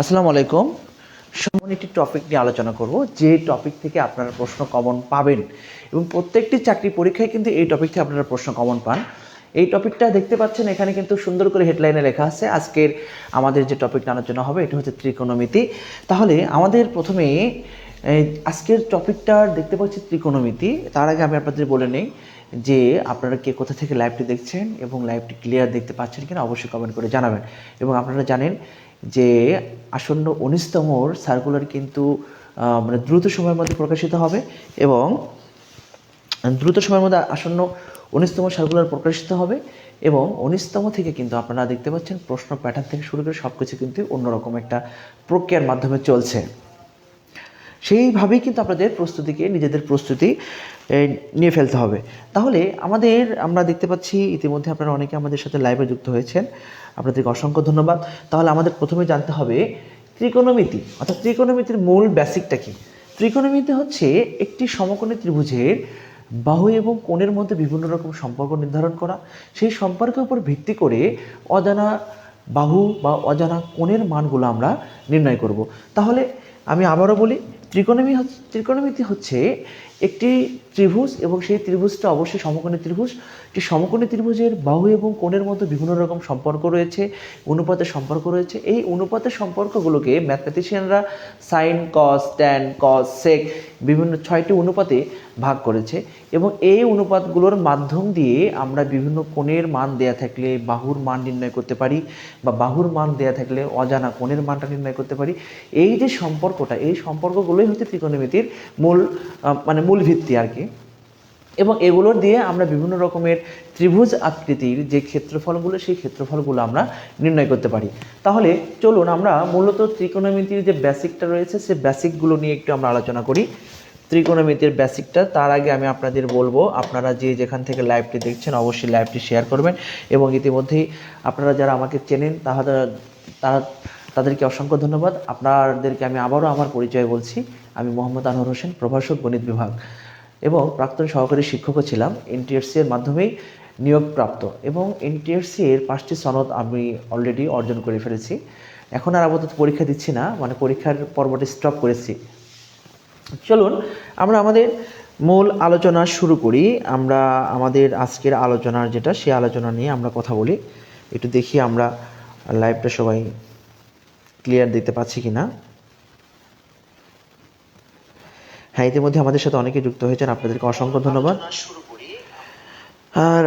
আসসালামু আলাইকুম। সামনে একটি টপিক নিয়ে আলোচনা করব, যে টপিক থেকে আপনারা প্রশ্ন কমন পাবেন এবং প্রত্যেকটি চাকরি পরীক্ষায় কিন্তু এই টপিক থেকে আপনারা প্রশ্ন কমন পান। এই টপিকটা দেখতে পাচ্ছেন, এখানে কিন্তু সুন্দর করে হেডলাইনে লেখা আছে আজকের আমাদের যে টপিকটা আলোচনা হবে এটা হচ্ছে ত্রিকোণমিতি। তাহলে আমাদের প্রথমে আজকের টপিকটা দেখতে পাচ্ছি ত্রিকোণমিতি। তার আগে আমি আপনাদের বলে নেই যে আপনারা কে কোথা থেকে লাইভটি দেখছেন এবং লাইভটি ক্লিয়ার দেখতে পাচ্ছেন কিনা অবশ্যই কমেন্ট করে জানাবেন। এবং আপনারা জানেন যে আসন্ন 19তম সার্কুলার কিন্তু মানে দ্রুত সময়ের মধ্যে প্রকাশিত হবে এবং দ্রুত সময়ের মধ্যে আসন্ন 19তম সার্কুলার প্রকাশিত হবে এবং 19তম থেকে কিন্তু আপনারা দেখতে পাচ্ছেন প্রশ্ন প্যাটার্ন থেকে শুরু করে সব কিছু কিন্তু অন্যরকম একটা প্রক্রিয়ার মাধ্যমে চলছে। সেইভাবেই কিন্তু আপনাদের নিজেদের প্রস্তুতি নিয়ে ফেলতে হবে। তাহলে আমরা দেখতে পাচ্ছি ইতিমধ্যে আপনারা অনেকে আমাদের সাথে লাইভে যুক্ত হয়েছেন, আপনাদেরকে অসংখ্য ধন্যবাদ। তাহলে আমাদের প্রথমে জানতে হবে ত্রিকোণমিতি, অর্থাৎ ত্রিকোণমিতির মূল বেসিকটা কি। ত্রিকোণমিতি হচ্ছে একটি সমকোণী ত্রিভুজের বাহু এবং কোণের মধ্যে বিভিন্ন রকম সম্পর্ক নির্ধারণ করা, সেই সম্পর্কের উপর ভিত্তি করে অজানা বাহু বা অজানা কোণের মানগুলো আমরা নির্ণয় করব। তাহলে আমি আবারও বলি, ত্রিকোণমিতি হচ্ছে একটি ত্রিভুজ এবং সেই ত্রিভুজটা অবশ্যই সমকোণী ত্রিভুজ। একটি সমকোণী ত্রিভুজের বাহু এবং কোণের মধ্যে বিভিন্ন রকম সম্পর্ক রয়েছে, অনুপাতের সম্পর্ক রয়েছে। এই অনুপাতের সম্পর্কগুলোকে ম্যাথমেটিশিয়ানরা সাইন, কস, ট্যান, কস, সেক বিভিন্ন 6টি অনুপাতে ভাগ করেছে এবং এই অনুপাতগুলোর মাধ্যম দিয়ে আমরা বিভিন্ন কোণের মান দেয়া থাকলে বাহুর মান নির্ণয় করতে পারি বা বাহুর মান দেয়া থাকলে অজানা কোণের মানটা নির্ণয় করতে পারি। এই যে সম্পর্কটা, এই সম্পর্কগুলোই হচ্ছে ত্রিকোণমিতির মূল ভিত্তি আর কি। এবং এগুলোর দিয়ে আমরা বিভিন্ন রকমের ত্রিভুজ আকৃতির যে ক্ষেত্রফলগুলো, সেই ক্ষেত্রফলগুলো আমরা নির্ণয় করতে পারি। তাহলে চলুন আমরা মূলত ত্রিকোণমিতির যে বেসিকটা রয়েছে সেই বেসিকগুলো নিয়ে একটু আমরা আলোচনা করি। ত্রিকোণমিতির বেসিকটা, তার আগে আমি আপনাদের বলবো আপনারা যে যেখান থেকে লাইভটি দেখছেন অবশ্যই লাইভটি শেয়ার করবেন এবং ইতিমধ্যেই আপনারা যারা আমাকে চেনেন তাদেরকে অসংখ্য ধন্যবাদ। আপনাদেরকে আমি আবারও আমার পরিচয় বলছি, আমি মোহাম্মদ আনোয়ার হোসেন, প্রভাষক গণিত বিভাগ এবং প্রাক্তন সহকারী শিক্ষকও ছিলাম। এনটিআরসি এর মাধ্যমেই নিয়োগপ্রাপ্ত এবং এনটিআরসি এর 5টি সনদ আমি অলরেডি অর্জন করে ফেলেছি। এখন আর আপাতত পরীক্ষা দিচ্ছি না, মানে পরীক্ষার পর্বটি স্টপ করেছি। চলুন আমরা আমাদের মূল আলোচনা শুরু করি। আমরা আমাদের আজকের আলোচনার যেটা, সেই আলোচনা নিয়ে আমরা কথা বলি। একটু দেখি আমরা লাইভটা সবাই ক্লিয়ার দেখতে পাচ্ছি কিনা। হ্যাঁ, ইতিমধ্যে আমাদের সাথে অনেকে যুক্ত হয়েছেন, আপনাদেরকে অসংখ্য ধন্যবাদ। আর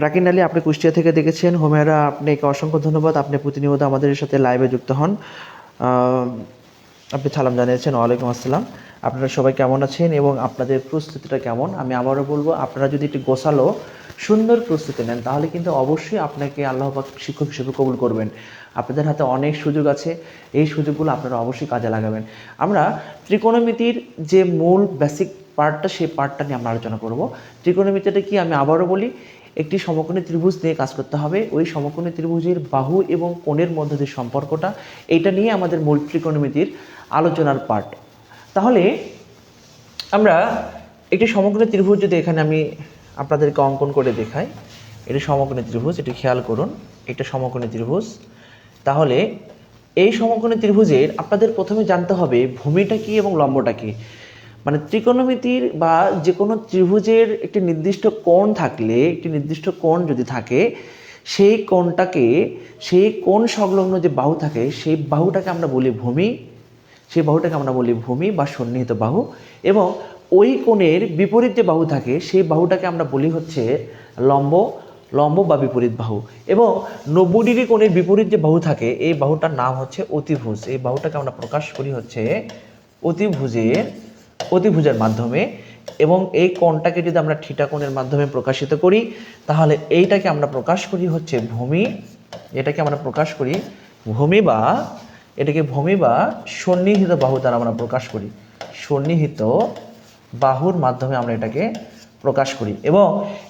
রাকিন আলী, আপনি কুষ্টিয়া থেকে দেখেছেন। হোমেরা, আপনাকে অসংখ্য ধন্যবাদ, আপনি প্রতিনিয়ত আমাদের সাথে লাইভে যুক্ত হন। আপনি সালাম জানিয়েছেন। ওয়ালাইকুম আসসালাম। আপনারা সবাই কেমন আছেন এবং আপনাদের প্রস্তুতিটা কেমন? আমি আবারও বলবো, আপনারা যদি একটু গোছালো সুন্দর প্রস্তুতি নেন তাহলে কিন্তু অবশ্যই আপনাকে আল্লাহ পাক শিক্ষক হিসেবে কবুল করবেন। আপনাদের হাতে অনেক সুযোগ আছে, এই সুযোগগুলো আপনারা অবশ্যই কাজে লাগাবেন। আমরা ত্রিকোণমিতির যে মূল বেসিক পার্টটা, সেই পার্টটা নিয়ে আমরা আলোচনা করব। ত্রিকোণমিতিটা কি আমি আবারও বলি, একটি সমকোণী ত্রিভুজ নিয়ে কাজ করতে হবে। ওই সমকোণী ত্রিভুজের বাহু এবং কোণের মধ্যে যে সম্পর্কটা, এইটা নিয়ে আমাদের মূল ত্রিকোণমিতির আলোচনার পার্ট। তাহলে আমরা একটি সমকোণী ত্রিভুজ যদি এখানে আমি আপনাদেরকে অঙ্কন করে দেখাই, এটি সমকোণী ত্রিভুজ, এটি খেয়াল করুন, এটা সমকোণী ত্রিভুজ। তাহলে এই সমকোণী ত্রিভুজের আপনাদের প্রথমে জানতে হবে ভূমিটা কি এবং লম্বটা কি। মানে ত্রিকোণমিতির বা যে কোনো ত্রিভুজের একটি নির্দিষ্ট কোণ থাকলে, একটি নির্দিষ্ট কোণ যদি থাকে, সেই কোণ সংলগ্ন যে বাহু থাকে, সেই বাহুটাকে আমরা বলি ভূমি। সেই বাহুটাকে আমরা বলি ভূমি বা সন্নিহিত বাহু। এবং ওই কোণের বিপরীত যে বাহু থাকে, সেই বাহুটাকে আমরা বলি হচ্ছে লম্ব বা বিপরীত বাহু। এবং 90 ডিগ্রি কোণের বিপরীত যে বাহু থাকে, এই বাহুটার নাম হচ্ছে অতিভুজ। এই বাহুটাকে আমরা প্রকাশ করি হচ্ছে অতিভুজের মাধ্যমে। এবং এই কোণটাকে যদি আমরা থিটা কোণের মাধ্যমে প্রকাশিত করি তাহলে এইটাকে আমরা প্রকাশ করি হচ্ছে ভূমি। এটাকে আমরা প্রকাশ করি ভূমি বা সন্নিহিত বাহু দ্বারা আমরা প্রকাশ করি। সন্নিহিত বাহুর মাধ্যমে আমরা এটাকে প্রকাশ করি। এবং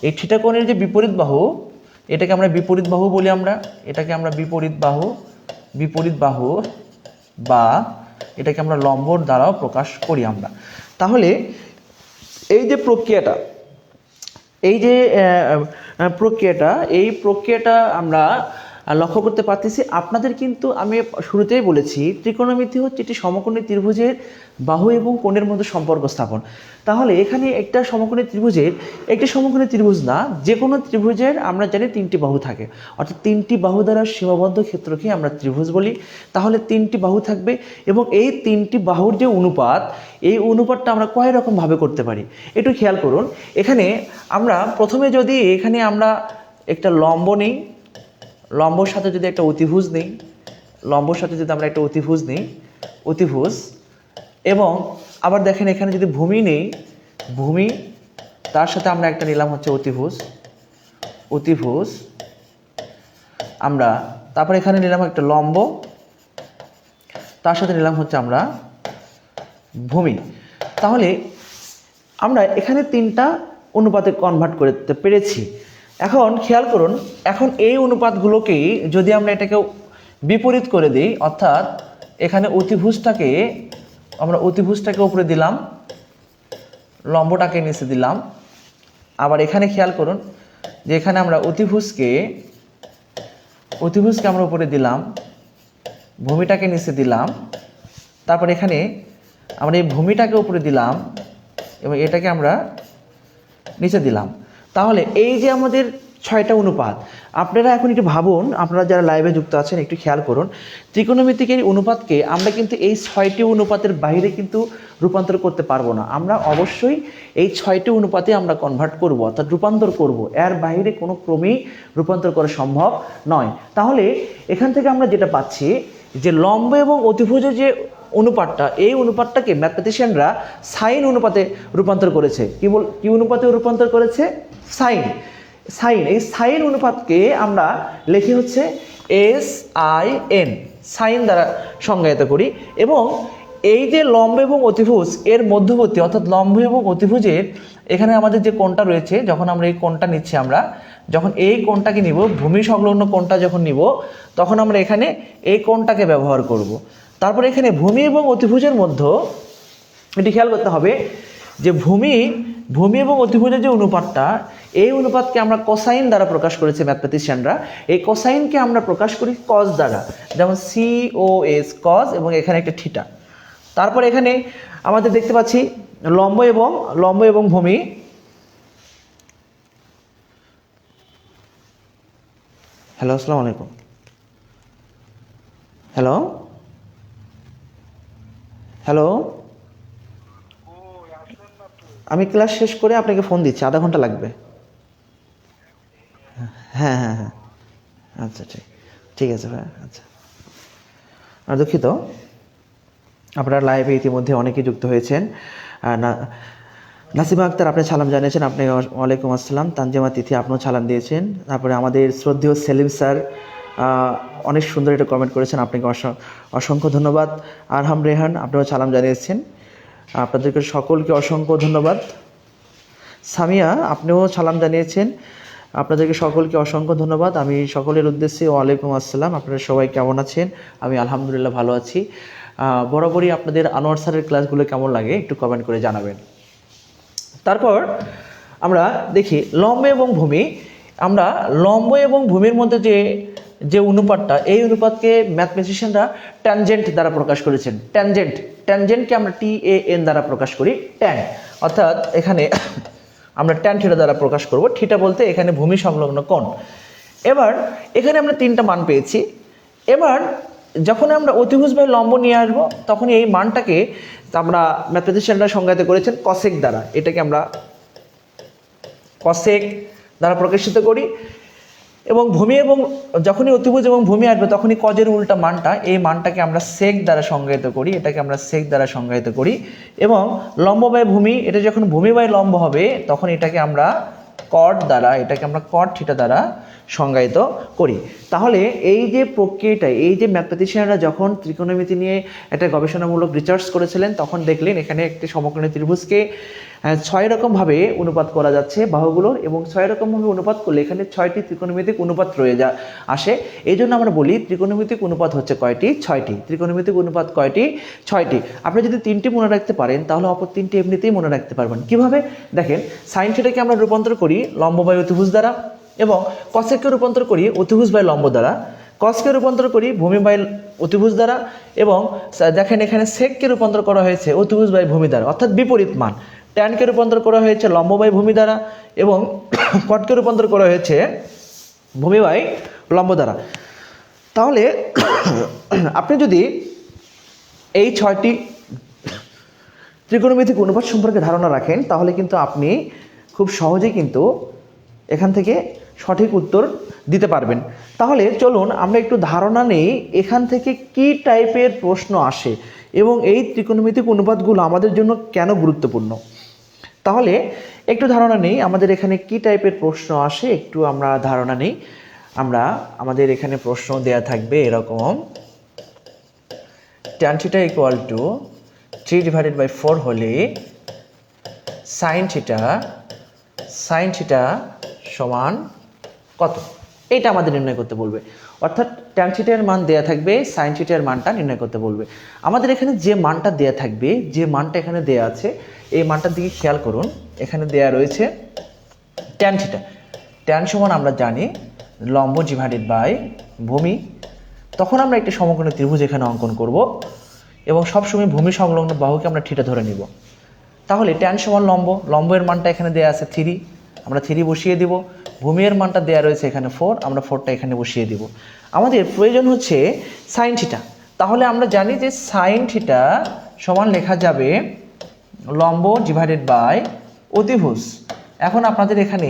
এই থিটা কোণের যে বিপরীত বাহু, এটাকে আমরা বিপরীত বাহু বলি। এটাকে আমরা বিপরীত বাহু বা এটাকে আমরা লম্বর দ্বারাও প্রকাশ করি আমরা। তাহলে এই প্রক্রিয়াটা আমরা লক্ষ্য করতে পারতেছি। আপনাদের কিন্তু আমি শুরুতেই বলেছি ত্রিকোণমিতি হচ্ছে একটি সমকোণী ত্রিভুজের বাহু এবং কোণের মধ্যে সম্পর্ক স্থাপন। তাহলে এখানে একটা সমকোণী ত্রিভুজের একটি সমকোণী ত্রিভুজ না, যে কোনো ত্রিভুজের আমরা জানি তিনটি বাহু থাকে, অর্থাৎ তিনটি বাহু দ্বারা সীমাবদ্ধ ক্ষেত্রকে আমরা ত্রিভুজ বলি। তাহলে তিনটি বাহু থাকবে এবং এই তিনটি বাহুর যে অনুপাত, এই অনুপাতটা আমরা কয় রকমভাবে করতে পারি একটু খেয়াল করুন। এখানে আমরা প্রথমে যদি এখানে আমরা একটা লম্ব নিই, লম্বর সাথে যদি একটা অতিভুজ নিই, লম্বর সাথে যদি আমরা একটা অতিভুজ নিই, অতিভুজ, এবং আবার দেখেন এখানে যদি ভূমি নেই, ভূমি, তার সাথে আমরা একটা নিলাম হচ্ছে অতিভুজ, অতিভুজ আমরা, তারপর এখানে নিলাম একটা লম্ব, তার সাথে নিলাম হচ্ছে আমরা ভূমি। তাহলে আমরা এখানে তিনটা অনুপাতে কনভার্ট করতে পেরেছি। এখন খেয়াল করুন, এখন এই অনুপাতগুলোকে যদি আমরা এটাকে বিপরীত করে দিই, অর্থাৎ এখানে অতিভুজটাকে আমরা অতিভুজটাকে উপরে দিলাম, লম্বটাকে নিচে দিলাম, আবার এখানে খেয়াল করুন যে এখানে আমরা অতিভুজকে আমরা উপরে দিলাম, ভূমিটাকে নিচে দিলাম, তারপর এখানে আমরা এই ভূমিটাকে উপরে দিলাম এবং এটাকে আমরা নিচে দিলাম। তাহলে এই যে আমাদের 6টা অনুপাত, আপনারা এখন একটু ভাবুন, আপনারা যারা লাইভে যুক্ত আছেন একটু খেয়াল করুন, ত্রিকোণমিতিক এই অনুপাতকে আমরা কিন্তু এই 6টি অনুপাতের বাইরে কিন্তু রূপান্তর করতে পারবো না। আমরা অবশ্যই এই 6টি অনুপাতে আমরা কনভার্ট করব, অর্থাৎ রূপান্তর করব, এর বাইরে কোনো ক্রমেই রূপান্তর করা সম্ভব নয়। তাহলে এখান থেকে আমরা যেটা পাচ্ছি যে লম্ব এবং অতিভুজের যে অনুপাতটা, এই অনুপাতটাকে ম্যাথমেটিশিয়ানরা সাইন অনুপাতে রূপান্তর করেছে। কি অনুপাতে রূপান্তর করেছে? সাইন। এই সাইন অনুপাতকে আমরা লিখি হচ্ছে SIN, সাইন দ্বারা সংজ্ঞায়িত করি। এবং এই যে লম্ব এবং অতিভুজ এর মধ্যবর্তী, অর্থাৎ লম্ব এবং অতিভুজের এখানে আমাদের যে কোণটা রয়েছে, যখন আমরা এই কোণটা নিচ্ছি, আমরা যখন এই কোণটাকে নিব, ভূমি সংলগ্ন কোণটা যখন নিব, তখন আমরা এখানে এই কোণটাকে ব্যবহার করব। তারপরে এখানে ভূমি এবং অতিভুজের মধ্যে এটি খেয়াল করতে হবে যে ভূমি এবং অতিভুজের যে অনুপাতটা, এই অনুপাতকে আমরা কোসাইন দ্বারা প্রকাশ করেছে ম্যাথমেটিশিয়ানরা। এই কোসাইনকে আমরা প্রকাশ করি কস দ্বারা, যেমন COS, কস, এবং এখানে একটা থিটা। তারপর এখানে আমাদের দেখতে পাচ্ছি লম্ব এবং ভূমি। হ্যালো, আসসালামু আলাইকুম। হ্যালো, আমি ক্লাস শেষ করে আপনাকে ফোন দিচ্ছি, আধা ঘন্টা লাগবে। হ্যাঁ, আচ্ছা, ঠিক আছে ভাই। আচ্ছা, আর দুঃখিত, আপনারা লাইভে ইতিমধ্যে অনেকেই যুক্ত হয়েছেন। নাসিমা আক্তার, আপনি সালাম জানিয়েছেন, আপনি ওয়ালাইকুম আসসালাম। তানজিমা তিথি, আপনিও সালাম দিয়েছেন। তারপরে আমাদের শ্রদ্ধেয় সেলিম স্যার অনেক সুন্দর একটা কমেন্ট করেছেন, আপনাকে অসংখ্য ধন্যবাদ। আরহাম রেহান, আপনিও সালাম জানিয়েছেন, আপনাদেরকে সকলকে অসংখ্য ধন্যবাদ। সামিয়া, আপনিও সালাম জানিয়েছেন, আপনাদেরকে সকলকে অসংখ্য ধন্যবাদ। আমি সকলের উদ্দেশ্যে ওয়ালাইকুম আসসালাম। আপনারা সবাই কেমন আছেন? আমি আলহামদুলিল্লাহ ভালো আছি। বরাবরই আপনাদের আনোয়ার স্যারের ক্লাসগুলো কেমন লাগে একটু কমেন্ট করে জানাবেন। তারপর আমরা দেখি লম্ব এবং ভূমি। আমরা লম্ব এবং ভূমির মধ্যে যে অনুপাতটা, এই অনুপাতকে ম্যাথমেটিশিয়ানরা ট্যানজেন্ট দ্বারা প্রকাশ করেছেন। ট্যানজেন্টকে আমরা TAN দ্বারা প্রকাশ করি, ট্যান, অর্থাৎ এখানে আমরা ট্যান থিটা দ্বারা প্রকাশ করব। থিটা বলতে এখানে ভূমি সংলগ্ন কোণ। এবার এখানে আমরা 3টা মান পেয়েছি। এবার যখন আমরা অতিভুজ বাই লম্ব নিয়ে আসবো, তখন এই মানটাকে আমরা ম্যাথমেটিশিয়ানরা সংজ্ঞায়িত করেছেন কসেক দ্বারা। এটাকে আমরা কসেক দ্বারা প্রকাশিত করি। এবং ভূমি এবং যখনই অতিভুজ এবং ভূমি আসবে, তখনই কজের উল্টা মানটা, এই মানটাকে আমরা সেক দ্বারা সংজ্ঞায়িত করি। এটাকে আমরা সেক দ্বারা সংজ্ঞায়িত করি। এবং লম্ব বাই ভূমি, এটা যখন ভূমি বাই লম্ব হবে, তখন এটাকে আমরা কট দ্বারা, এটাকে আমরা কট থিটা দ্বারা সংজ্ঞায়িত করি। তাহলে এই যে প্রক্রিয়াটা, এই যে ম্যাথমেটিশিয়ানরা যখন ত্রিকোণমিতি নিয়ে একটা গবেষণামূলক রিসার্চ করেছিলেন, তখন দেখলেন এখানে একটি সমকোণী ত্রিভুজকে 6 রকমভাবে অনুপাত করা যাচ্ছে বাহুগুলোর, এবং 6 রকমভাবে অনুপাত করলে এখানে 6টি ত্রিকোণমিতিক অনুপাত আসে। এই জন্য আমরা বলি ত্রিকোণমিতিক অনুপাত হচ্ছে কয়টি? 6টি। ত্রিকোণমিতিক অনুপাত কয়টি? 6টি। আপনি যদি 3টি মনে রাখতে পারেন, তাহলে অপর 3টি এমনিতেই মনে রাখতে পারবেন। কিভাবে? দেখেন, সাইন থিটাকে আমরা রূপান্তর করি লম্ব বাই অতিভুজ দ্বারা, এবং কসেককে রূপান্তর করি অতিভুজ বাই লম্ব দ্বারা। কসকে রূপান্তর করি ভূমি বাই অতিভুজ দ্বারা, এবং দেখেন এখানে সেককে রূপান্তর করা হয়েছে অতিভুজ বাই ভূমি দ্বারা, অর্থাৎ বিপরীত মান। ট্যানকে রূপান্তর করা হয়েছে লম্ব বাই ভূমি দ্বারা, এবং কটকে রূপান্তর করা হয়েছে ভূমি বাই লম্ব দ্বারা। তাহলে আপনি যদি এই 6টি ত্রিকোণমিতিক অনুপাত সম্পর্কে ধারণা রাখেন, তাহলে কিন্তু আপনি খুব সহজেই কিন্তু এখান থেকে সঠিক উত্তর দিতে পারবেন। তাহলে চলুন আমরা একটু ধারণা নেই এখান থেকে কি টাইপের প্রশ্ন আসে এবং এই ত্রিকোণমিতিক অনুপাতগুলো আমাদের জন্য কেন গুরুত্বপূর্ণ। তাহলে একটু ধারণা নেই আমাদের এখানে কি টাইপের প্রশ্ন আসে, একটু আমরা ধারণা নেই। আমাদের এখানে প্রশ্ন দেয়া থাকবে এরকম, tan θ = 3/4 হলে sin θ সমান কত, এটা আমাদের নির্ণয় করতে বলবে। অর্থাৎ tan θ এর মান দেয়া থাকবে, sin θ এর মানটা নির্ণয় করতে বলবে। আমাদের এখানে যে মানটা দেয়া থাকবে, যে মানটা এখানে দেয়া আছে, এই মানটার দিকে খেয়াল করুন। এখানে দেয়া রয়েছে tan θ। tan সমান আমরা জানি লম্ব ডিভাইডেড বাই ভূমি। তখন আমরা একটি সমকোণী ত্রিভুজ এখানে অঙ্কন করব এবং সবসময় ভূমি সংলগ্ন বাহুকে আমরা থিটা ধরে নিব। তাহলে tan সমান লম্বের মানটা এখানে দেয়া আছে 3, আমরা 3 বসিয়ে দিব। ভূমির মানটা দেয়া রয়েছে এখানে 4, আমরা 4টা এখানে বসিয়ে দিব। আমাদের প্রয়োজন হচ্ছে sin θ। তাহলে আমরা জানি যে sin θ সমান লেখা যাবে লম্ব ডিভাইডেড বাই অতিভুজ। এখন আপনাদের এখানে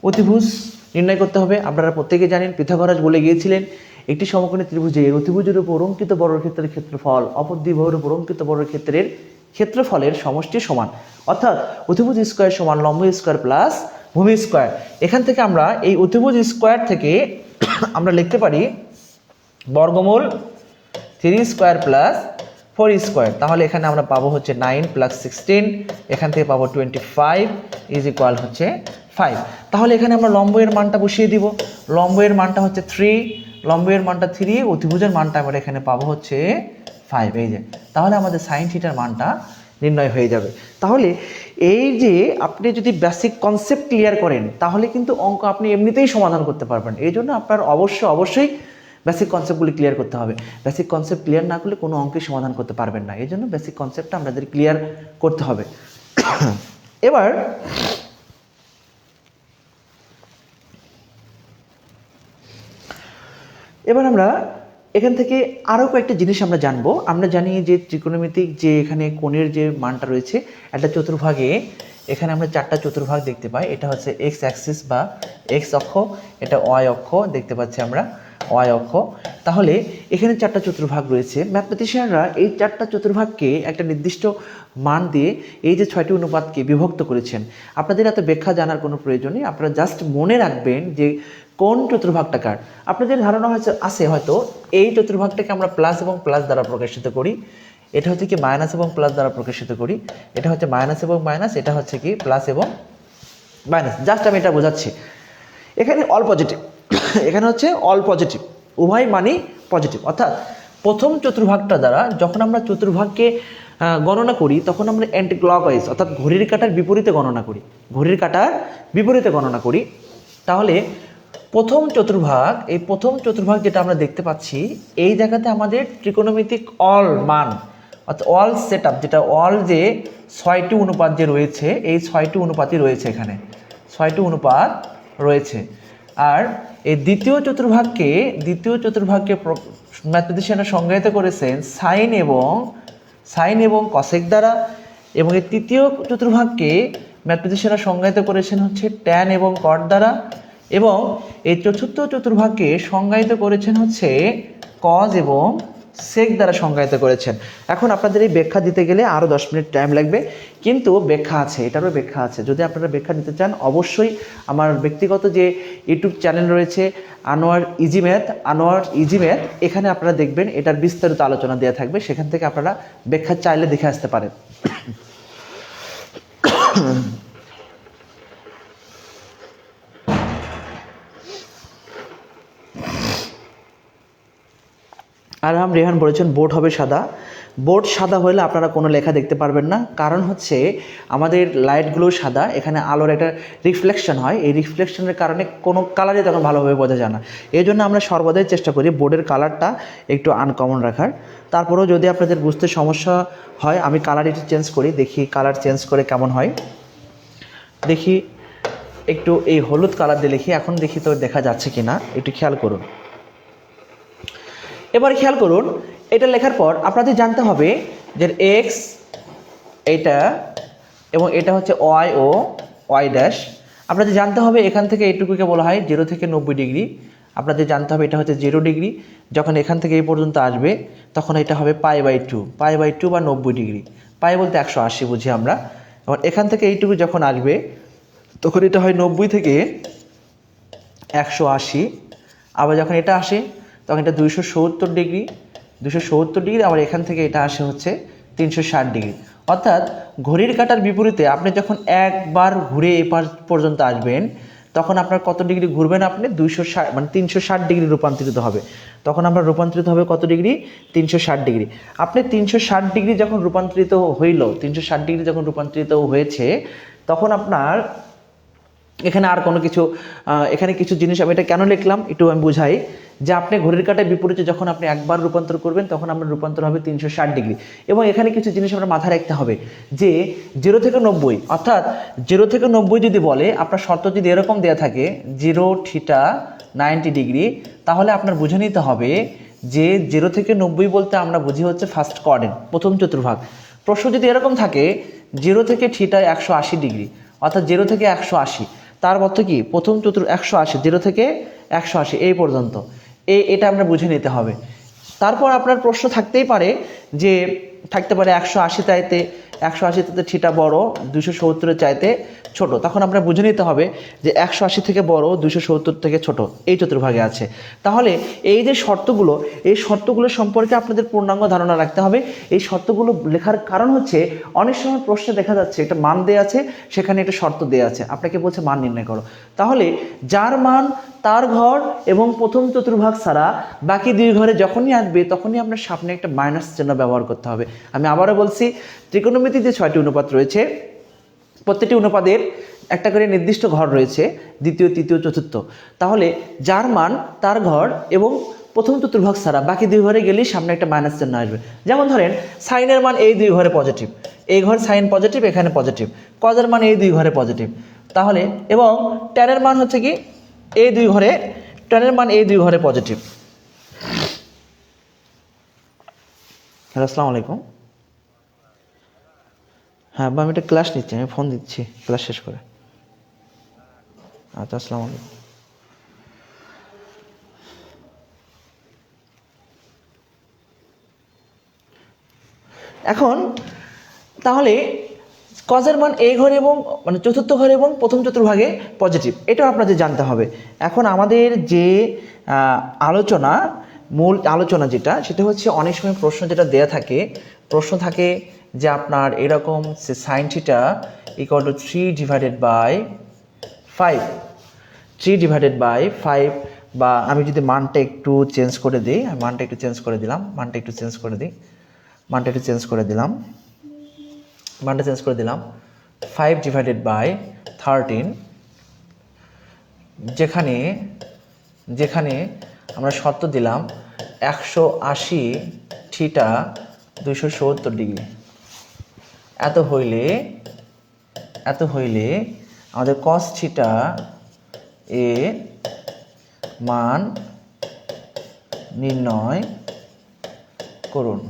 অতিভুজ নির্ণয় করতে হবে। আপনারা প্রত্যেকে জানেন, পিথাগোরাস বলে গিয়েছিলেন একটি সমকোণী ত্রিভুজের অতিভুজের উপর অঙ্কিত বর্গক্ষেত্রের ক্ষেত্রফল অপর দুই বাহুর উপর অঙ্কিত বর্গক্ষেত্রের ক্ষেত্রফলের সমষ্টি সমান। অর্থাৎ অতিভুজ স্কয়ার সমান লম্ব স্কয়ার প্লাস ভূমি স্কয়ার। এখান থেকে আমরা এই অতিভুজ স্কয়ার থেকে আমরা লিখতে পারি বর্গমূল 3 স্কয়ার প্লাস 4 স্কয়ার। তাহলে এখানে আমরা পাবো হচ্ছে 9 প্লাস 16, এখান থেকে পাবো 25 ইজ ইকুয়াল হচ্ছে 5। তাহলে এখানে আমরা লম্বের মানটা বসিয়ে দিব। লম্বের মানটা হচ্ছে 3, লম্বের মানটা 3, অতিভুজের মানটা আমরা এখানে পাবো হচ্ছে 5। এই যে তাহলে আমাদের সাইন থিটার মানটা নির্ণয় হয়ে যাবে। তাহলে এই যে আপনি যদি বেসিক কনসেপ্ট ক্লিয়ার করেন, তাহলে কিন্তু অঙ্ক আপনি এমনিতেই সমাধান করতে পারবেন। এই জন্য আপনার অবশ্যই বেসিক কনসেপ্টগুলি ক্লিয়ার করতে হবে। বেসিক কনসেপ্ট ক্লিয়ার না করলে কোনো অঙ্কের সমাধান করতে পারবেন না। এই জন্য বেসিক কনসেপ্টটা আমাদের ক্লিয়ার করতে হবে। এবার আমরা এখান থেকে আরও কয়েকটা জিনিস আমরা জানবো। আমরা জানি যে ত্রিকোণমিতিক যে এখানে কোণের যে মানটা রয়েছে, একটা চতুর্ভাগে এখানে আমরা 4টা চতুর্ভাগ দেখতে পাই। এটা হচ্ছে এক্স অ্যাক্সিস বা এক্স অক্ষ, এটা ওয়াই অক্ষ দেখতে পাচ্ছি আমরা, ওয়াই অক্ষ। তাহলে এখানে 4টা চতুর্ভাগ রয়েছে। ম্যাথমেটিশিয়ানরা এই 4টা চতুর্ভাগকে একটা নির্দিষ্ট মান দিয়ে এই যে 6টি অনুপাতকে বিভক্ত করেছেন। আপনাদের এত ব্যাখ্যা জানার কোনো প্রয়োজন নেই, আপনারা জাস্ট মনে রাখবেন যে কোন চতুর্ভাগটা কার। আপনাদের ধারণা আছে হয়তো এই চতুর্ভাগটাকে আমরা প্লাস এবং প্লাস দ্বারা প্রকাশিত করি, এটা হচ্ছে কি মাইনাস এবং প্লাস দ্বারা প্রকাশিত করি, এটা হচ্ছে মাইনাস এবং মাইনাস, এটা হচ্ছে কি প্লাস এবং মাইনাস। জাস্ট আমি এটা বোঝাচ্ছি। এখানে অল পজিটিভ, এখানে হচ্ছে অল পজিটিভ, উভয় মানই পজিটিভ। অর্থাৎ প্রথম চতুর্ভাগটা দ্বারা যখন আমরা চতুর্ভাগকে গণনা করি, তখন আমরা অ্যান্টি ক্লকওয়াইজ অর্থাৎ ঘড়ির কাঁটার বিপরীতে গণনা করি, ঘড়ির কাঁটার বিপরীতে গণনা করি। তাহলে প্রথম চতুর্ভাগ যেটা আমরা দেখতে পাচ্ছি, এই জায়গাতে আমাদের ত্রিকোণমিতিক অল মান অর্থাৎ অল সেট আপ, যেটা অল যে 6টি অনুপাত যে রয়েছে, এই 6টি অনুপাতই রয়েছে, এখানে 6টি অনুপাত রয়েছে। আর এই দ্বিতীয় চতুর্ভাগকে ম্যাথমেটিশিয়ানরা সংজ্ঞায়িত করেছেন সাইন এবং কসেক দ্বারা, এবং এই তৃতীয় চতুর্ভাগকে ম্যাথমেটিশিয়ানরা সংজ্ঞায়িত করেছেন হচ্ছে ট্যান এবং কট দ্বারা, এবং এই চতুর্থ চতুর্ভাগকে সংজ্ঞায়িত করেছেন হচ্ছে কজ এবং সেক দ্বারা সংজ্ঞায়িত করেছেন। এখন আপনাদের এই ব্যাখ্যা দিতে গেলে আরও 10 মিনিট টাইম লাগবে, কিন্তু ব্যাখ্যা আছে, এটারও ব্যাখ্যা আছে। যদি আপনারা ব্যাখ্যা নিতে চান, অবশ্যই আমার ব্যক্তিগত যে ইউটিউব চ্যানেল রয়েছে আনোয়ার ইজি ম্যাথ, এখানে আপনারা দেখবেন এটার বিস্তারিত আলোচনা দেওয়া থাকবে, সেখান থেকে আপনারা ব্যাখ্যা চাইলে দেখে আসতে পারেন। আরহাম রেহান বলেছেন বোর্ড হবে সাদা, বোর্ড সাদা হলে আপনারা কোনো লেখা দেখতে পারবেন না, কারণ হচ্ছে আমাদের লাইটগুলো সাদা, এখানে আলোর একটা রিফ্লেকশন হয়, এই রিফ্লেকশনের কারণে কোনো কালারই তখন ভালোভাবে বোঝা যায় না। এই জন্য আমরা সর্বদাই চেষ্টা করি বোর্ডের কালারটা একটু আনকমন রাখার। তারপরেও যদি আপনাদের বুঝতে সমস্যা হয়, আমি কালার একটু চেঞ্জ করি, দেখি কালার চেঞ্জ করে কেমন হয়। দেখি একটু এই হলুদ কালার দিয়ে লিখি, এখন দেখি তো দেখা যাচ্ছে কি না, একটু খেয়াল করুন। এবার খেয়াল করুন, এটা লেখার পর আপনাদের জানতে হবে যে এক্স এটা এবং এটা হচ্ছে ওয়াই ও ওয়াই ড্যাশ। আপনাদের জানতে হবে এখান থেকে এইটুকুকে বলা হয় 0 থেকে 90 ডিগ্রি। আপনাদের জানতে হবে এটা হচ্ছে 0 ডিগ্রি, যখন এখান থেকে এই পর্যন্ত আসবে তখন এটা হবে π/2 বা 90 ডিগ্রি। পাই বলতে 180 বুঝি আমরা। এবং এখান থেকে এইটুকু যখন আসবে তখন এটা হয় 90 থেকে 180। আবার যখন এটা আসে তখন এটা 270 ডিগ্রি, 270 ডিগ্রি। আবার এখান থেকে এটা আসে হচ্ছে 360 ডিগ্রি। অর্থাৎ ঘড়ির কাঁটার বিপরীতে আপনি যখন একবার ঘুরে এই পাশ পর্যন্ত আসবেন তখন আপনার কত ডিগ্রি ঘুরবেন, আপনি 260 মানে 360 ডিগ্রি রূপান্তরিত হবে। তখন আমরা রূপান্তরিত হবে কত ডিগ্রি, 360 ডিগ্রি। আপনি 360 ডিগ্রি যখন রূপান্তরিত হইল, 360 ডিগ্রি যখন রূপান্তরিত হয়েছে তখন আপনার এখানে আর কোনো কিছু এখানে কিছু জিনিস আমি এটা কেন লিখলাম একটু আমি বুঝাই, যে আপনি ঘড়ির কাঁটার বিপরীতে যখন আপনি একবার রূপান্তর করবেন তখন আপনার রূপান্তর হবে 360 ডিগ্রি। এবং এখানে কিছু জিনিস আমরা মাথায় রাখতে হবে যে 0 থেকে 90, অর্থাৎ 0 থেকে 90 যদি বলে, আপনার শর্ত যদি এরকম দেওয়া থাকে 0 থিটা 90 ডিগ্রি, তাহলে আপনার বুঝে নিতে হবে যে 0 থেকে 90 বলতে আমরা বুঝি হচ্ছে ফার্স্ট কোয়াড্রেন্ট, প্রথম চতুর্ভাগ। প্রশ্ন যদি এরকম থাকে 0 থেকে থিটা 180 ডিগ্রি, অর্থাৎ 0 থেকে 180, তার অর্থ কি প্রথম 180, 0 থেকে 180 এই পর্যন্ত, এটা আমরা বুঝে নিতে হবে। তারপর আপনার প্রশ্ন থাকতেই পারে যে থাকতে পারে 180 চাইতে 180 থিটা বড় 270 চাইতে ছোট, তখন আমরা বুঝে নিতে হবে যে 180 থেকে বড় 270 থেকে ছোট এই চতুর্ভাগে আছে। তাহলে এই যে শর্তগুলো, এই শর্তগুলো সম্পর্কে আপনাদের পূর্ণাঙ্গ ধারণা রাখতে হবে। এই শর্তগুলো লেখার কারণ হচ্ছে অনেক সময় প্রশ্নে দেখা যাচ্ছে একটা মান দেয়া আছে, সেখানে একটা শর্ত দেয়া আছে, আপনাকে বলছে মান নির্ণয় করো। তাহলে যার মান তার ঘর এবং প্রথম চতুর্ভাগ ছাড়া বাকি দুই ঘরে যখনই আসবে তখনই আপনার সামনে একটা মাইনাস চিহ্ন ব্যবহার করতে হবে। আমি আবারও বলছি, ত্রিকোণমিতিতে 6টি অনুপাত রয়েছে, প্রত্যেকটি অনুপাতের একটা করে নির্দিষ্ট ঘর রয়েছে, দ্বিতীয়, তৃতীয়, চতুর্থ। তাহলে যার মান তার ঘর এবং প্রথম চতুর্ভাগ ছাড়া বাকি দুই ঘরে গেলেই সামনে একটা মাইনাস চিহ্ন আসবে। যেমন ধরেন সাইনের মান এই দুই ঘরে পজিটিভ, এই ঘর সাইন পজিটিভ, এখানে পজিটিভ। কজের মান এই দুই ঘরে পজিটিভ, তাহলে এবং ট্যানের মান হচ্ছে কি এই দুই ঘরে, ট্যানের মান এই দুই ঘরে পজিটিভ। হ্যালো, আসসালামু আলাইকুম। হ্যাঁ, আমি একটা ক্লাস নিচ্ছি, আমি ফোন দিচ্ছি ক্লাস শেষ করে। আচ্ছা, আসসালামু আলাইকুম। এখন তাহলে কজের মান এই ঘরে এবং মানে চতুর্থ ঘরে এবং প্রথম চতুর্ভাগে পজিটিভ, এটাও আপনাদের জানতে হবে। এখন আমাদের যে আলোচনা, মূল আলোচনা যেটা, সেটা হচ্ছে অনেক সময় প্রশ্ন যেটা দেয়া থাকে, প্রশ্ন থাকে যে আপনার এরকম সাইন থিটা ইকুয়াল টু 3/5, 3/5, বা আমি যদি মানটা একটু চেঞ্জ করে দিই, মানটা একটু চেঞ্জ করে দিলাম, মানটা একটু চেঞ্জ করে দিই, মানটা একটু চেঞ্জ করে দিলাম, মানটা চেঞ্জ করে দিলাম 5/13, যেখানে যেখানে আমরা শর্ত দিলাম 180 থিটা 270 ডিগ্রি। এত হইলে আমাদের কস থিটা এর মান নির্ণয় করুন।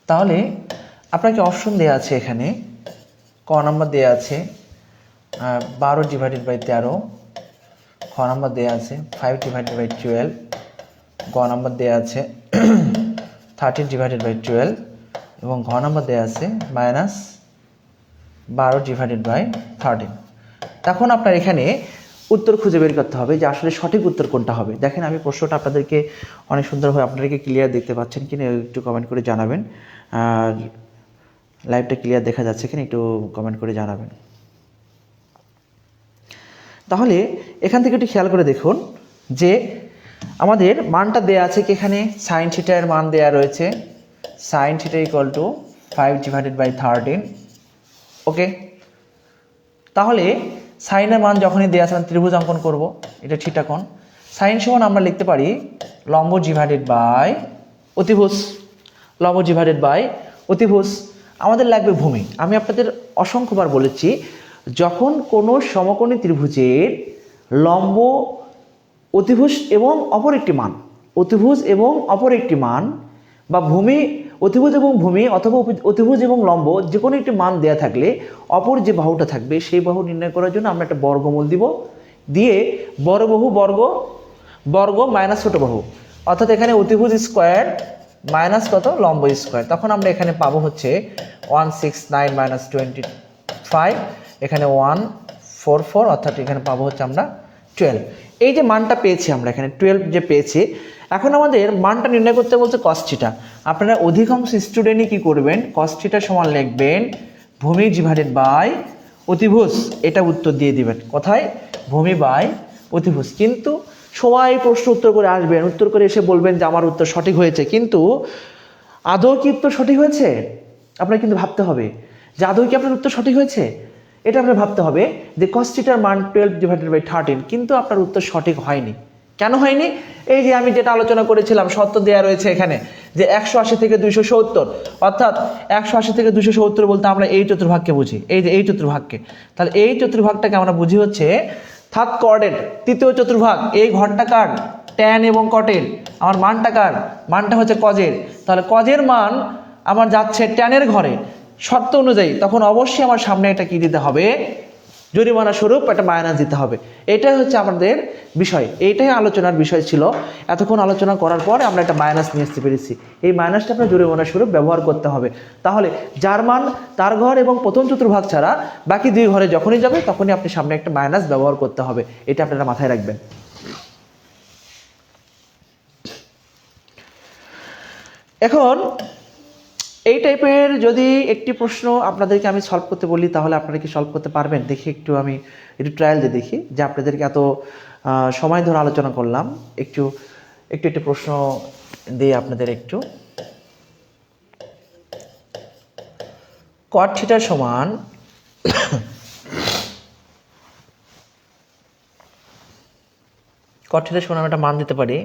তাহলে আপনাকে অপশন দেওয়া আছে, এখানে ক নাম্বার দেওয়া আছে 12/13, খ নাম্বার দেওয়া আছে 5/12, গ নাম্বার দেওয়া আছে 13/12 এবং ঘ নাম্বার দেওয়া আছে -12/13। তখন আপনার এখানে উত্তর খুঁজে বের করতে হবে যে আসলে সঠিক উত্তর কোনটা হবে। দেখেন আমি প্রশ্নটা আপনাদেরকে অনেক সুন্দরভাবে আপনাদেরকে ক্লিয়ার দেখতে পাচ্ছেন কিনা একটু কমেন্ট করে জানাবেন। আর লাইভটা ক্লিয়ার দেখা যাচ্ছে কিনা একটু কমেন্ট করে জানাবেন। তাহলে এখান থেকে একটু খেয়াল করে দেখুন যে আমাদের মানটা দেয়া আছে কি এখানে সাইন থিটা এর মান দেয়া রয়েছে সাইন থিটা ইকুয়াল টু 5/13। ওকে, তাহলে সাইনের মান যখনই দেওয়া আছে ত্রিভুজ অঙ্কন করব, এটা থিটা কোণ। সাইন সমান আমরা লিখতে পারি লম্ব ডিভাইডেড বাই অতিভুজ, লম্ব ডিভাইডেড বাই অতিভুজ। আমাদের লাগবে ভূমি। আমি আপনাদের অসংখ্যবার বলেছি যখন কোনো সমকোণী ত্রিভুজের লম্ব অতিভুজ এবং অপর একটি মান, অতিভুজ এবং অপর একটি মান বা ভূমি, অতিভুজ এবং ভূমি অথবা অতিভুজ এবং লম্ব যে কোনো একটি মান দেয়া থাকলে অপর যে বাহুটা থাকবে সেই বাহু নির্ণয় করার জন্য আমরা একটা বর্গমূল দিব, দিয়ে বড় বাহু বর্গ বর্গ মাইনাস ছোট বাহু, অর্থাৎ এখানে অতিভুজ স্কোয়ার মাইনাস কত লম্ব স্কোয়ার, তখন আমরা এখানে পাবো হচ্ছে 169 মাইনাস 25, এখানে 144, অর্থাৎ এখানে পাবো হচ্ছে আমরা 12। এই যে মানটা পেয়েছি আমরা এখানে 12 যে পেয়েছি, এখন আমাদের মানটা নির্ণয় করতে বলছে cos থিটা। আপনারা অধিকাংশ স্টুডেন্টই কি করবেন, cos থিটা সমান লিখবেন ভূমি ডিভাইডেড বাই অতিভুজ, এটা উত্তর দিয়ে দিবেন। কোথায়? ভূমি বাই অতিভুজ। কিন্তু সবাই প্রশ্ন উত্তর করে আসবেন, উত্তর করে এসে বলবেন যে আমার উত্তর সঠিক হয়েছে, কিন্তু আদৌ কি উত্তর সঠিক হয়েছে আপনার কিন্তু ভাবতে হবে যে আদৌ কি আপনার উত্তর সঠিক হয়েছে, এটা আপনার ভাবতে হবে যে cos থিটার মান 12/13, কিন্তু আপনার উত্তর সঠিক হয়নি। কেন হয়নি? এই যে আমি যেটা আলোচনা করেছিলাম, শর্ত দেয়া রয়েছে এখানে যে 180 থেকে 270, অর্থাৎ 180 থেকে 270 বলতে আমরা এই চতুর্ভাগকে বুঝি, এই যে এই চতুর্ভাগকে, তাহলে এই চতুর্ভাগটাকে আমরা বুঝি হচ্ছে থার্ড কোয়াড্রেন্ট, তৃতীয় চতুর্ভাগ। এই ঘরটা কার? ট্যান এবং কটের। আমার মানটা কার? মানটা হচ্ছে কজের। তাহলে কজের মান আমার যাচ্ছে ট্যানের ঘরে, শর্ত অনুযায়ী তখন অবশ্যই আমার সামনে এটা কি দিতে হবে, জরিমানা স্বরূপ একটা মাইনাস দিতে হবে। এটাই হচ্ছে আমাদের বিষয়, এইটাই আলোচনার বিষয় ছিল। এতক্ষণ আলোচনা করার পরে আমরা একটা মাইনাস নিয়ে আসতে পেরেছি, এই মাইনাসটা আপনার জরিমানা স্বরূপ ব্যবহার করতে হবে। তাহলে যার মান তার ঘর এবং প্রথম চতুর্ভাগ ছাড়া বাকি দুই ঘরে যখনই যাবে তখনই আপনি সামনে একটা মাইনাস ব্যবহার করতে হবে, এটা আপনারা মাথায় রাখবেন। এখন এই টাইপের যদি একটি প্রশ্ন আপনাদেরকে আমি সলভ করতে বলি তাহলে আপনারা কি সলভ করতে পারবেন? দেখি একটু আমি একটু ট্রায়াল দিয়ে দেখি যে আপনাদেরকে এত সময় ধরে আলোচনা করলাম, একটু একটু একটু প্রশ্ন দিয়ে আপনাদের একটু। cot থিটা সমান cot থিটা সমান আমি একটা মান দিতে পারি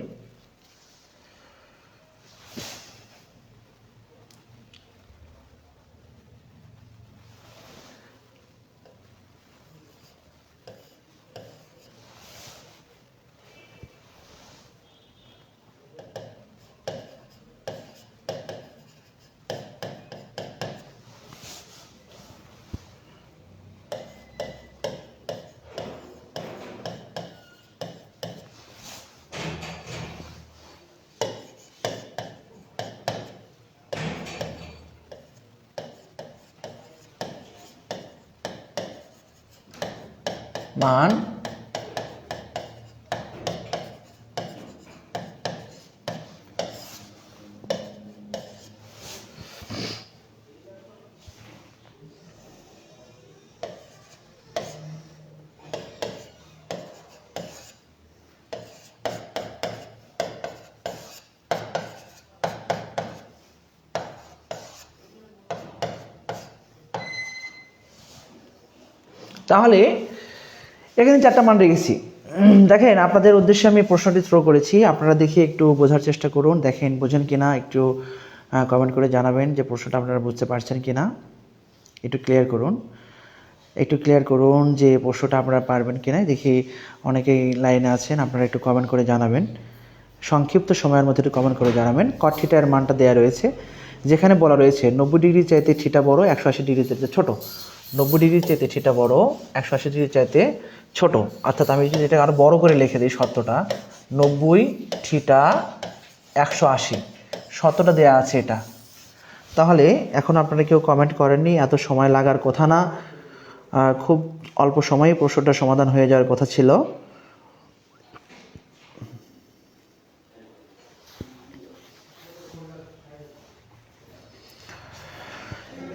মান তাহলে এখানে চারটা মান রেখেছি। দেখেন আপনাদের উদ্দেশ্যে আমি প্রশ্নটি থ্রো করেছি, আপনারা দেখি একটু বোঝার চেষ্টা করুন, দেখেন বোঝেন কিনা একটু কমেন্ট করে জানাবেন যে প্রশ্নটা আপনারা বুঝতে পারছেন কিনা। একটু ক্লিয়ার করুন, একটু ক্লিয়ার করুন যে প্রশ্নটা আপনারা পারবেন কিনা। দেখি অনেকেই লাইনে আছেন, আপনারা একটু কমেন্ট করে জানাবেন, সংক্ষিপ্ত সময়ের মধ্যে একটু কমেন্ট করে জানাবেন। cot থিটার মানটা দেওয়া রয়েছে, যেখানে বলা রয়েছে 90 ডিগ্রি চাইতে থিটা বড়, 180 ডিগ্রি চাইতে ছোট। 90 ডিগ্রি চাইতে থিটা বড়, 180 ডিগ্রি চাইতে ছোট। অর্থাৎ আমি যদি এটা আরও বড় করে লিখে দিই শর্তটা, 90 থিটা 180, শর্তটা দেওয়া আছে এটা। তাহলে এখন আপনারা কেউ কমেন্ট করেননি, এত সময় লাগার কথা না, খুব অল্প সময়ে প্রশ্নটা সমাধান হয়ে যাওয়ার কথা ছিল।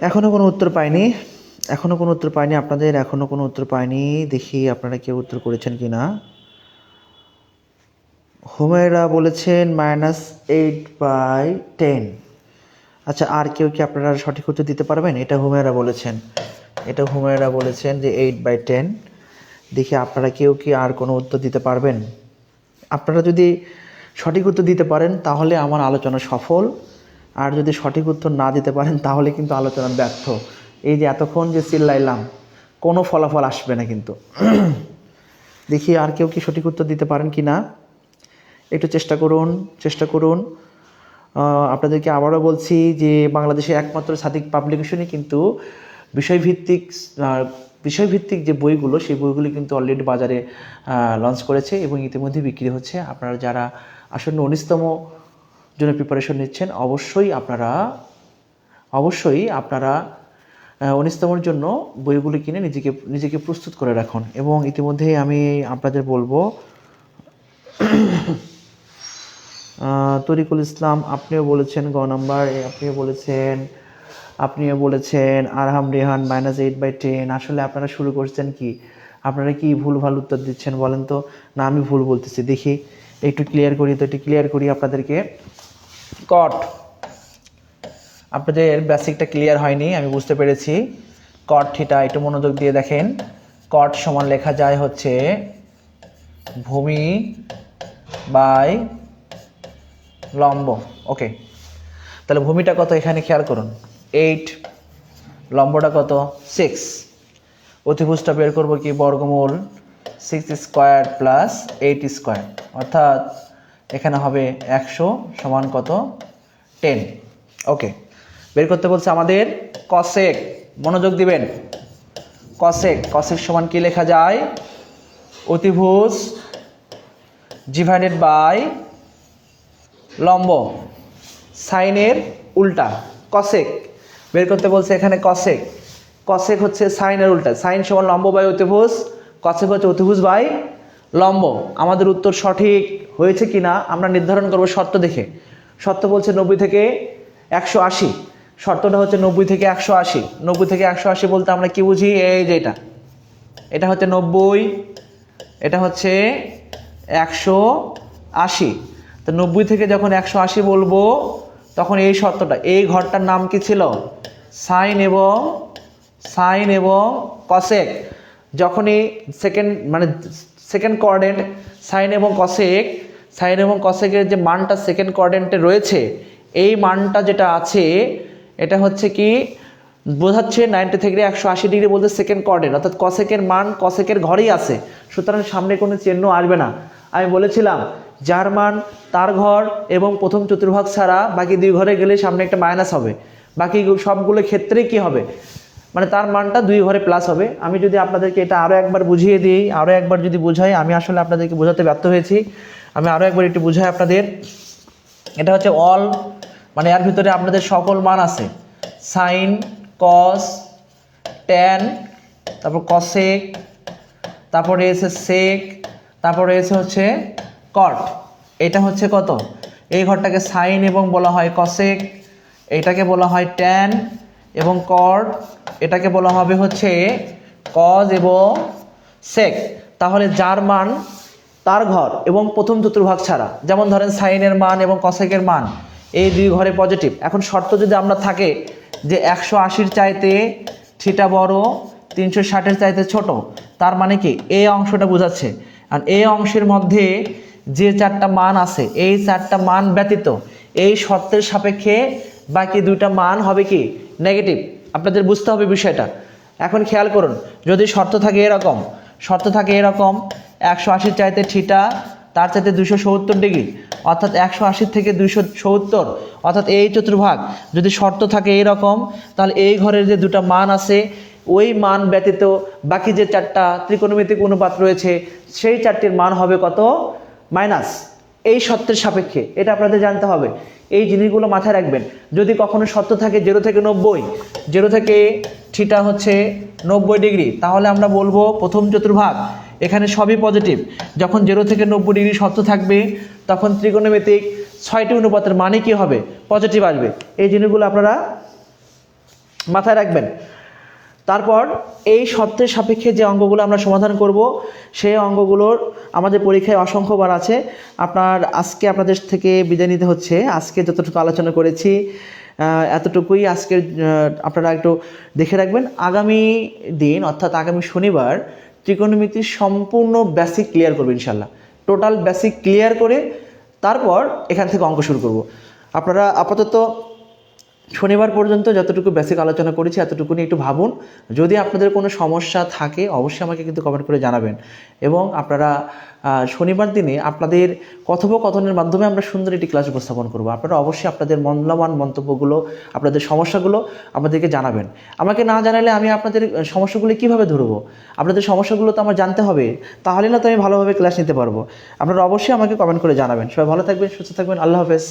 এখনও কোনো উত্তর পাইনি, এখনও কোনো উত্তর পাইনি আপনাদের, এখনও কোনো উত্তর পাইনি। দেখি আপনারা কেউ উত্তর করেছেন কি না। হুমায়রা বলেছেন -8/10। আচ্ছা, আর কেউ কি আপনারা সঠিক উত্তর দিতে পারবেন? এটা হুমায়রা বলেছেন যে 8/10। দেখি আপনারা কেউ কি আর কোনো উত্তর দিতে পারবেন? আপনারা যদি সঠিক উত্তর দিতে পারেন তাহলে আমার আলোচনা সফল, আর যদি সঠিক উত্তর না দিতে পারেন তাহলে কিন্তু আলোচনা ব্যর্থ। এই যে এতক্ষণ যে চিল্লাইলাম, কোনো ফলাফল আসবে না কিন্তু। দেখি আর কেউ কি সঠিক উত্তর দিতে পারেন কি না, একটু চেষ্টা করুন। আপনাদেরকে আবারও বলছি যে বাংলাদেশের একমাত্র সাদিক পাবলিকেশনই কিন্তু বিষয়ভিত্তিক যে বইগুলো, সেই বইগুলি কিন্তু অলরেডি বাজারে লঞ্চ করেছে এবং ইতিমধ্যে বিক্রি হচ্ছে। আপনারা যারা আসন্ন 19তম জন্য প্রিপারেশন নিচ্ছেন, অবশ্যই আপনারা 19তমর জন্য বইগুলি কিনে নিজেকে প্রস্তুত করে রাখুন। এবং ইতিমধ্যে আমি আপনাদের বলবো, তরিকুল ইসলাম আপনিও বলেছেন গ নাম্বার, আপনিও বলেছেন আরহাম রেহান -8/10। আসলে আপনারা শুরু করছেন কি, আপনারা কি ভুলভাল উত্তর দিচ্ছেন বলেন তো? না আমি ভুল বলতেছি? দেখি একটু ক্লিয়ার করি আপনাদেরকে। কট, আপনাদের বেসিকটা ক্লিয়ার হয়নি, আমি বুঝতে পেরেছি। কট থিটা, একটু মনোযোগ দিয়ে দেখেন। কট সমান লেখা যায় হচ্ছে ভূমি বাই লম্ব। ওকে, তাহলে ভূমিটা কত এখানে খেয়াল করুন, 8, লম্বটা কত 6। অতিভুজটা বের করবো কি, বর্গমূল 6² প্লাস 8², অর্থাৎ এখানে হবে 100 সমান কত 10। ওকে, বের করতে বলছে আমাদের কসেক। মনোযোগ দিবেন, কসেক সমান কি লেখা যায়, অতিভুজ ডিভাইডেড বাই লম্ব, সাইনের উল্টা। কসেক বের করতে বলছে এখানে, কসেক হচ্ছে সাইনের উল্টা। সাইন সমান লম্ব বাই অতিভুজ, কসেক হচ্ছে অতিভুজ বাই লম্ব। আমাদের উত্তর সঠিক হয়েছে কিনা আমরা নির্ধারণ করব শর্ত দেখে। শর্ত বলছে 90 থেকে 180। শর্তটা হচ্ছে 90 থেকে 180। 90 থেকে 180 বলতে আমরা কি বুঝি, এই যে এটা হচ্ছে 90, এটা হচ্ছে 180। তো 90 থেকে যখন 180 বলবো তখন এই শর্তটা, এই ঘরটার নাম কি ছিল, সাইন এবং কসেক। যখনই সেকেন্ড কোঅর্ডিনেট সাইন এবং কসেকের যে মানটা সেকেন্ড কোঅর্ডিনেটে রয়েছে, এই মানটা যেটা আছে এটা হচ্ছে কি বোঝাচ্ছে 90 থেকে 180 ডিগ্রি বলতে সেকেন্ড কোঅর্ডিনেট, অর্থাৎ কসেকের মান কসেকের ঘরেই আছে। সুতরাং সামনে কোনো চিহ্ন আসবে না। আমি বলেছিলাম যার মান তার ঘর এবং প্রথম চতুর্ভাগ ছাড়া বাকি দুই ঘরে গেলে সামনে একটা মাইনাস হবে, বাকি সবগুলো ক্ষেত্রেই কি হবে, মানে তার মানটা দুই ঘরে প্লাস হবে। আমি যদি আপনাদেরকে এটা আরও একবার বুঝিয়ে দিই, আরও একবার যদি বোঝাই, আমি আসলে আপনাদেরকে বোঝাতে ব্যর্থ হয়েছি, আমি আরও একবার একটু বুঝাই আপনাদের। এটা হচ্ছে অল, মানে এর ভিতরে আপনাদের সকল মান আছে, সাইন, কস, ট্যান, তারপর কসেক, তারপরে এসে সেক, তারপরে এসে হচ্ছে কট। এটা হচ্ছে কত, এই ঘরটাকে সাইন এবং বলা হয় কসেক, এটাকে বলা হয় ট্যান এবং কট, এটাকে বলা হবে হচ্ছে কজ এবং সেক। তাহলে যার মান তার ঘর এবং প্রথম চতুর্ভাগ ছাড়া, যেমন ধরেন সাইনের মান এবং কসেকের মান এই দুই ঘরে পজিটিভ। এখন শর্ত যদি আমরা থাকে যে 180-র চাইতে থিটা বড়, 360-এর চাইতে ছোট, তার মানে কি এই অংশটা বোঝাচ্ছে। আর এই অংশের মধ্যে যে চারটা মান আছে, এই চারটা মান ব্যতীত এই শর্তের সাপেক্ষে বাকি দুইটা মান হবে কি নেগেটিভ। আপনাদের বুঝতে হবে বিষয়টা। এখন খেয়াল করুন, যদি শর্ত থাকে এরকম 180-র চাইতে থিটা তার চাইতে 270 ডিগ্রি, অর্থাৎ 180 থেকে 270, অর্থাৎ এই চতুর্ভাগ যদি শর্ত থাকে এইরকম, তাহলে এই ঘরের যে দুটো মান আছে ওই মান ব্যতীত বাকি যে চারটা ত্রিকোণমিতিক অনুপাত রয়েছে সেই চারটির মান হবে কত, মাইনাস। এই শর্তের সাপেক্ষে এটা আপনাদের জানতে হবে, এই জিনিসগুলো মাথায় রাখবেন। যদি কখনো শর্ত থাকে 0 থেকে 90, 0 থেকে থিটা হচ্ছে 90 ডিগ্রি, তাহলে আমরা বলবো প্রথম চতুর্ভাগ এখানে সবই পজিটিভ। যখন 0 থেকে 90 ডিগ্রি শর্ত থাকবে তখন ত্রিকোণমিতিক 6টি অনুপাতের মানে কি হবে, পজিটিভ আসবে। এই জিনিসগুলো আপনারা মাথায় রাখবেন। তারপর এই শর্তের সাপেক্ষে যে অঙ্কগুলো আমরা সমাধান করব সেই অঙ্কগুলোর আমাদের পরীক্ষায় অসংখ্যবার আছে। আজকে আপনাদের থেকে বিদায় নিতে হচ্ছে। আজকে যতটুকু আলোচনা করেছি এতটুকুই। আজকের আপনারা একটু দেখে রাখবেন, আগামী দিন অর্থাৎ আগামী শনিবার ত্রিকোণমিতির সম্পূর্ণ বেসিক ক্লিয়ার করবো ইনশাল্লাহ। টোটাল বেসিক ক্লিয়ার করে তারপর এখান থেকে অঙ্ক শুরু করব। আপনারা আপাতত শনিবার পর্যন্ত যতটুকু বেসিক আলোচনা করেছি এতটুকু নিয়ে একটু ভাবুন। যদি আপনাদের কোনো সমস্যা থাকে অবশ্যই আমাকে কিন্তু কমেন্ট করে জানাবেন। এবং আপনারা শনিবার দিনে আপনাদের কথোপকথনের মাধ্যমে আমরা সুন্দর একটি ক্লাস উপস্থাপন করব। আপনারা অবশ্যই আপনাদের মূল্যবান মন্তব্যগুলো, আপনাদের সমস্যাগুলো আমাদেরকে জানাবেন। আমাকে না জানালে আমি আপনাদের সমস্যাগুলো কীভাবে ধরবো? আপনাদের সমস্যাগুলো তো আমার জানতে হবে, তাহলে না তো আমি ভালোভাবে ক্লাস নিতে পারবো। আপনারা অবশ্যই আমাকে কমেন্ট করে জানাবেন। সবাই ভালো থাকবেন, সুস্থ থাকবেন। আল্লাহ হাফেজ।